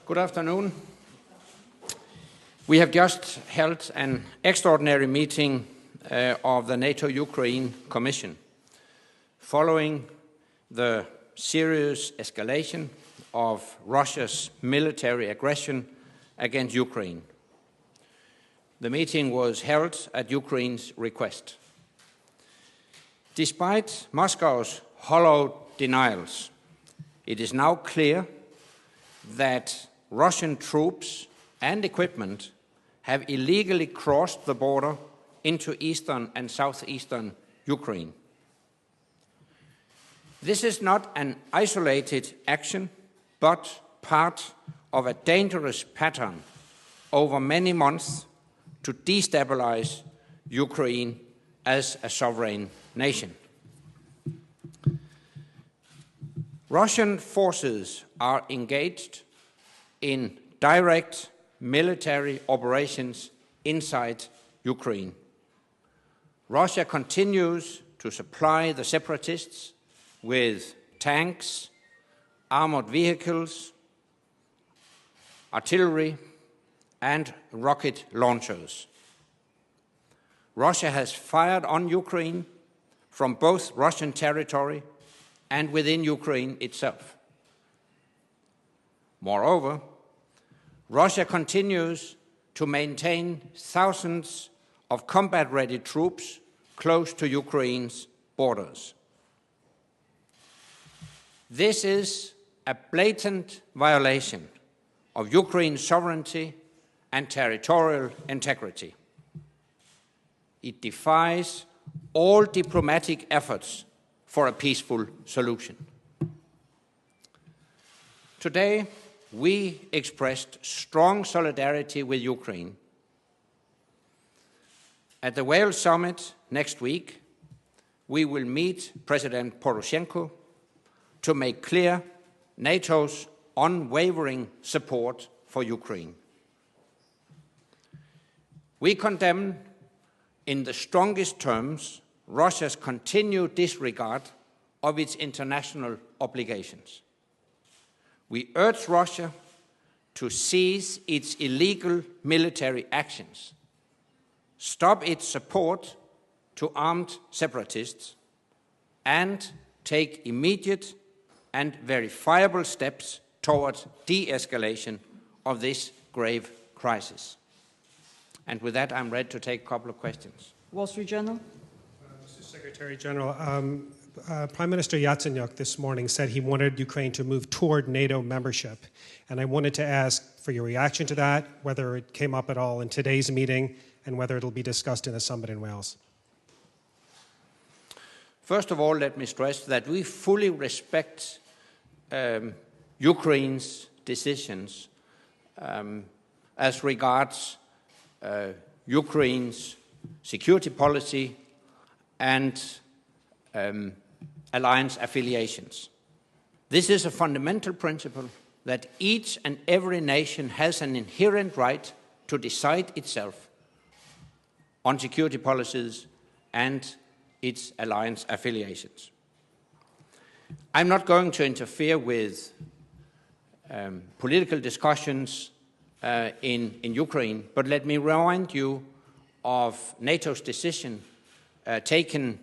Good afternoon. We have just held an extraordinary meeting of the NATO-Ukraine Commission following the serious escalation of Russia's military aggression against Ukraine. The meeting was held at Ukraine's request. Despite Moscow's hollow denials, it is now clear that Russian troops and equipment have illegally crossed the border into eastern and southeastern Ukraine. This is not an isolated action, but part of a dangerous pattern over many months to destabilize Ukraine as a sovereign nation. Russian forces are engaged in direct military operations inside Ukraine. Russia continues to supply the separatists with tanks, armoured vehicles, artillery, and rocket launchers. Russia has fired on Ukraine from both Russian territory and within Ukraine itself. Moreover, Russia continues to maintain thousands of combat-ready troops close to Ukraine's borders. This is a blatant violation of Ukraine's sovereignty and territorial integrity. It defies all diplomatic efforts for a peaceful solution. Today, we expressed strong solidarity with Ukraine. At the Wales Summit next week, we will meet President Poroshenko to make clear NATO's unwavering support for Ukraine. We condemn in the strongest terms Russia's continued disregard of its international obligations. We urge Russia to cease its illegal military actions, stop its support to armed separatists, and take immediate and verifiable steps towards de-escalation of this grave crisis. And with that, I'm ready to take a couple of questions. Wall Street Journal. Mr. Secretary General, Prime Minister Yatsenyuk this morning said he wanted Ukraine to move toward NATO membership. And I wanted to ask for your reaction to that, whether it came up at all in today's meeting, and whether it'll be discussed in the summit in Wales. First of all, let me stress that we fully respect Ukraine's decisions as regards Ukraine's security policy and alliance affiliations. This is a fundamental principle that each and every nation has an inherent right to decide itself on security policies and its alliance affiliations. I'm not going to interfere with political discussions in Ukraine, but let me remind you of NATO's decision taken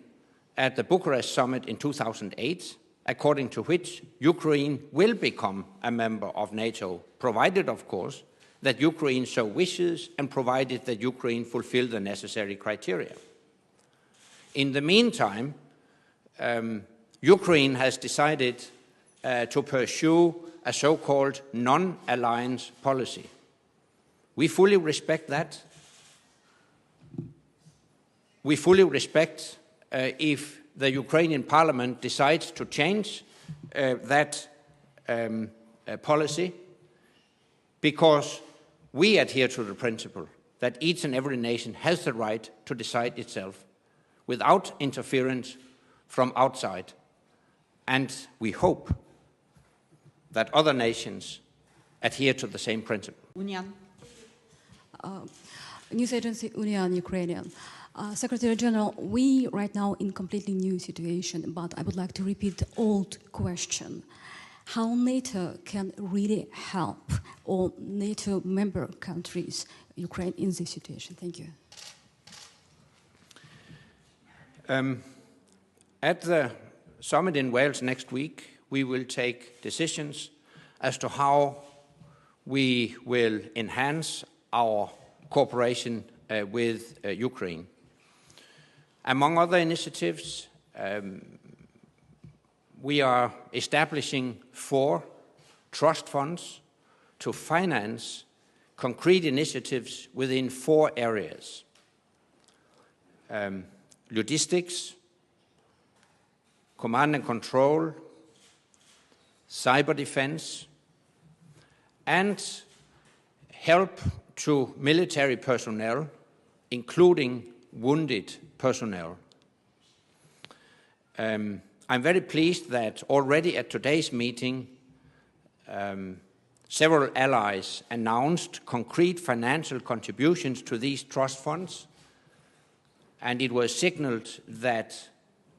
at the Bucharest summit in 2008, according to which Ukraine will become a member of NATO, provided, of course, that Ukraine so wishes and provided that Ukraine fulfill the necessary criteria. In the meantime, Ukraine has decided to pursue a so-called non-alliance policy. We fully respect that. We fully respect if the Ukrainian parliament decides to change that policy, because we adhere to the principle that each and every nation has the right to decide itself without interference from outside. And we hope that other nations adhere to the same principle. Union. News agency Union Ukrainian. Secretary General, we right now in completely new situation, but I would like to repeat the old question. How NATO can really help all NATO member countries, Ukraine in this situation? Thank you. At the summit in Wales next week, we will take decisions as to how we will enhance our cooperation with Ukraine. Among other initiatives, we are establishing 4 trust funds to finance concrete initiatives within 4 areas. Logistics, command and control, cyber defense, and help to military personnel, including wounded personnel. I'm very pleased that already at today's meeting, several allies announced concrete financial contributions to these trust funds, and it was signaled that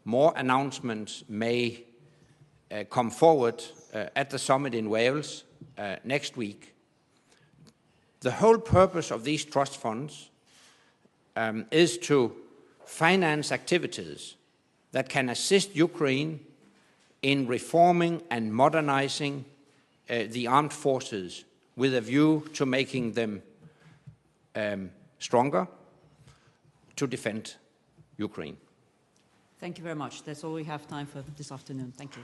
more announcements may come forward at the summit in Wales next week. The whole purpose of these trust funds is to finance activities that can assist Ukraine in reforming and modernizing the armed forces with a view to making them stronger to defend Ukraine. Thank you very much. That's all we have time for this afternoon. Thank you.